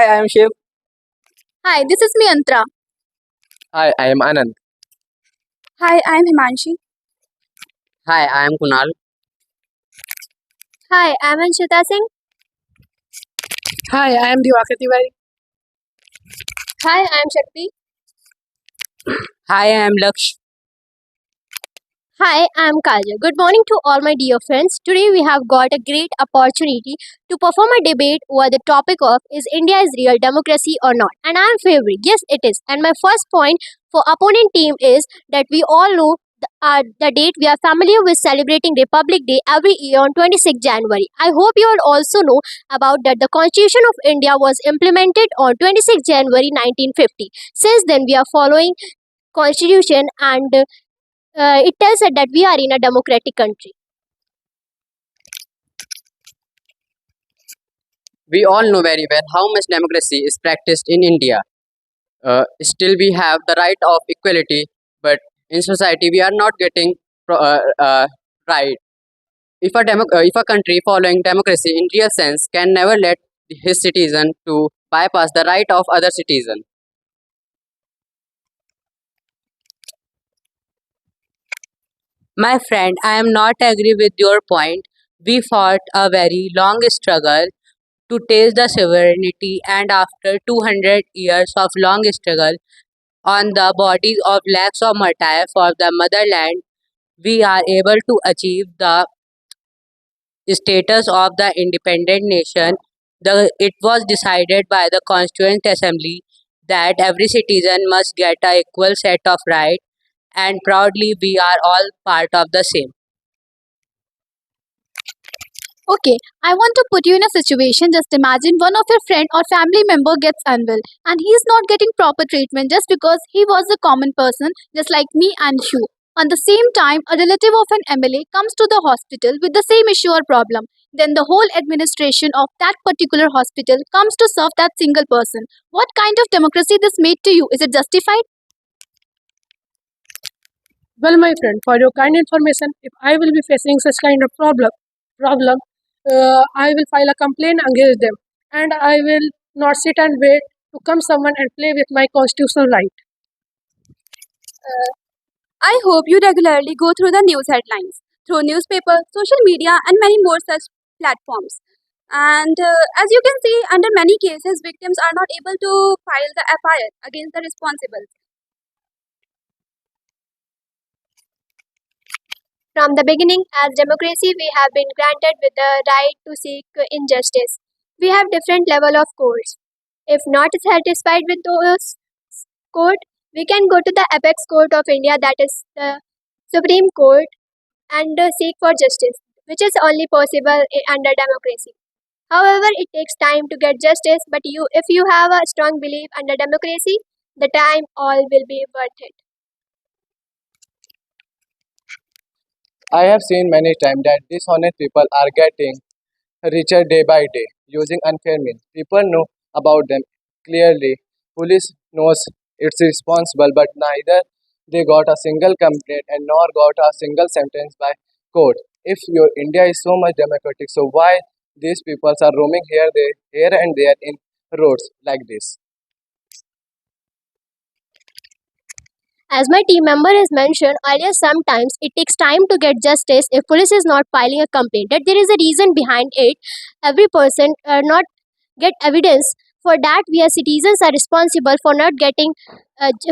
Hi, I am Shiv. Hi, this is me Antra. Hi, I am Anand. Hi, I'm Himanshi. Hi, I am Kunal. Hi, I'm Anshita Singh. Hi, I am Diwakar Tiwari. Hi, I'm Shakti. Hi, I am Laksh. Hi, I'm Kajal. Good morning to all my dear friends. Today we have got a great opportunity to perform a debate over the topic of is India is real democracy or not? And I'm favoring yes it is. And my first point for opponent team is that we all know the date we are familiar with celebrating Republic Day every year on 26th January. I hope you all also know about that the Constitution of India was implemented on 26th January 1950. Since then we are following Constitution and it tells us that we are in a democratic country. We all know very well how much democracy is practiced in India. Still, we have the right of equality, but in society, we are not getting right. If a country following democracy in real sense can never let his citizen to bypass the right of other citizen. My friend, I am not agree with your point. We fought a very long struggle to taste the sovereignty, and after 200 years of long struggle on the bodies of lakhs of martyrs for the motherland, we are able to achieve the status of the independent nation. It was decided by the Constituent Assembly that every citizen must get a equal set of rights, and proudly we are all part of the same. Okay, I want to put you in a situation. Just imagine one of your friend or family member gets unwell and he is not getting proper treatment just because he was a common person just like me and you. On the same time, a relative of an MLA comes to the hospital with the same issue or problem. Then the whole administration of that particular hospital comes to serve that single person. What kind of democracy this made to you? Is it justified? Well, my friend, for your kind information, if I will be facing such kind of problem, I will file a complaint against them, and I will not sit and wait to come someone and play with my constitutional right. I hope you regularly go through the news headlines through newspaper, social media, and many more such platforms. And as you can see, under many cases, victims are not able to file the FIR against the responsible. From the beginning, as democracy, we have been granted with the right to seek injustice. We have different level of courts. If not satisfied with those court, we can go to the apex court of India, that is the Supreme Court, and seek for justice, which is only possible under democracy. However, it takes time to get justice, but if you have a strong belief under democracy, the time all will be worth it. I have seen many times that dishonest people are getting richer day by day using unfair means. People know about them clearly. Police knows it's responsible, but neither they got a single complaint and nor got a single sentence by court. If your India is so much democratic, so why these people are roaming here and there in roads like this? As my team member has mentioned earlier, sometimes it takes time to get justice if police is not filing a complaint. That there is a reason behind it. Every person not get evidence. For that, we as citizens are responsible for not getting,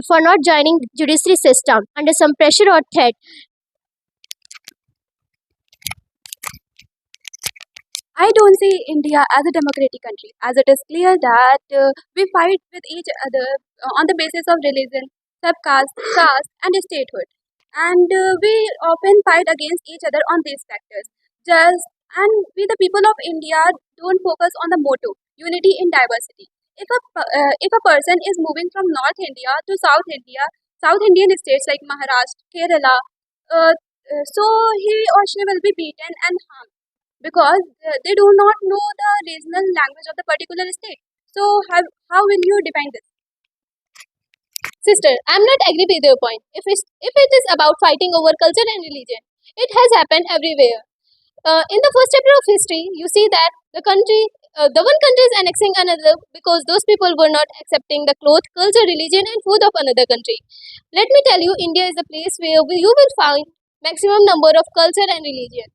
for not joining judiciary system under some pressure or threat. I don't see India as a democratic country, as it is clear that we fight with each other on the basis of religion, subcaste, caste, and statehood, and we often fight against each other on these factors. Just and we, the people of India, don't focus on the motto unity in diversity. If a person is moving from North India to South India, South Indian states like Maharashtra, Kerala, so he or she will be beaten and harmed because they do not know the regional language of the particular state. So how will you define this? Sister, I'm not agree with your point. If it is about fighting over culture and religion, it has happened everywhere. In the first chapter of history, you see that the country the one country is annexing another because those people were not accepting the cloth, culture, religion, and food of another country. Let me tell you, India is a place where you will find maximum number of culture and religion.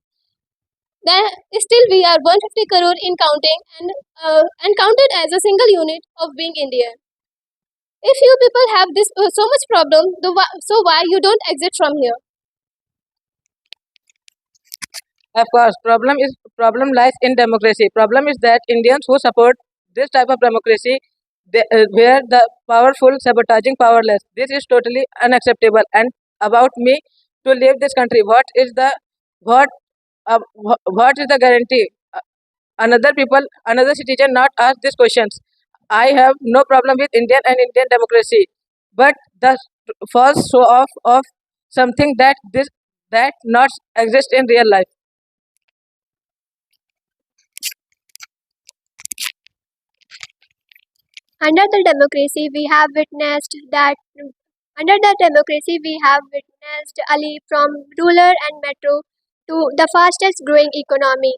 Then still we are 150 crore in counting and counted as a single unit of being India. If you people have this so much problem, so why you don't exit from here? Of course, problem lies in democracy. Problem is that Indians who support this type of democracy, where the powerful sabotaging powerless. This is totally unacceptable. And about me to leave this country, what what is the guarantee? Another citizen not ask these questions. I have no problem with Indian and Indian democracy, but the false show off of something that not exist in real life. Under the democracy, we have witnessed that. Under the democracy, we have witnessed a leap from rural and metro to the fastest growing economy.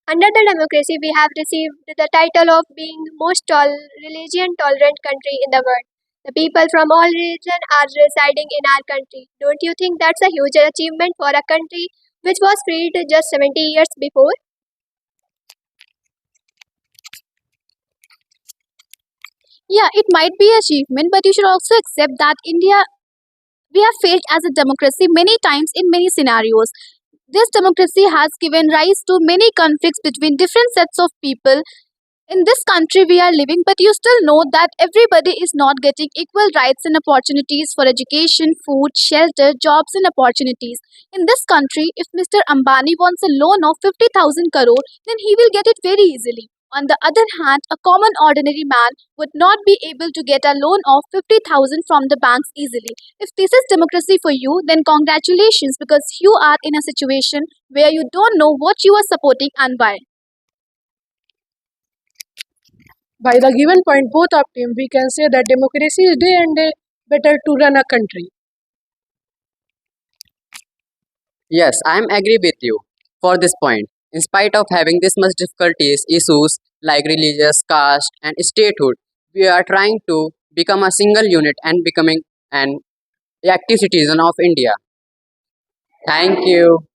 Under the democracy, we have received the title of being most religion tolerant country in the world. The people from all religions are residing in our country. Don't you think that's a huge achievement for a country which was created just 70 years before? Yeah, it might be achievement, but you should also accept that India we have failed as a democracy many times in many scenarios. This democracy has given rise to many conflicts between different sets of people in this country we are living, but you still know that everybody is not getting equal rights and opportunities for education, food, shelter, jobs, and opportunities. In this country, if Mr. Ambani wants a loan of 50,000 crore, then he will get it very easily. On the other hand, a common ordinary man would not be able to get a loan of 50,000 from the banks easily. If this is democracy for you, then congratulations because you are in a situation where you don't know what you are supporting and why. By the given point, both of team, we can say that democracy is day and day better to run a country. Yes, I am agree with you for this point. In spite of having this much difficulties, issues like religious, caste, and statehood, we are trying to become a single unit and becoming an active citizen of India. Thank you.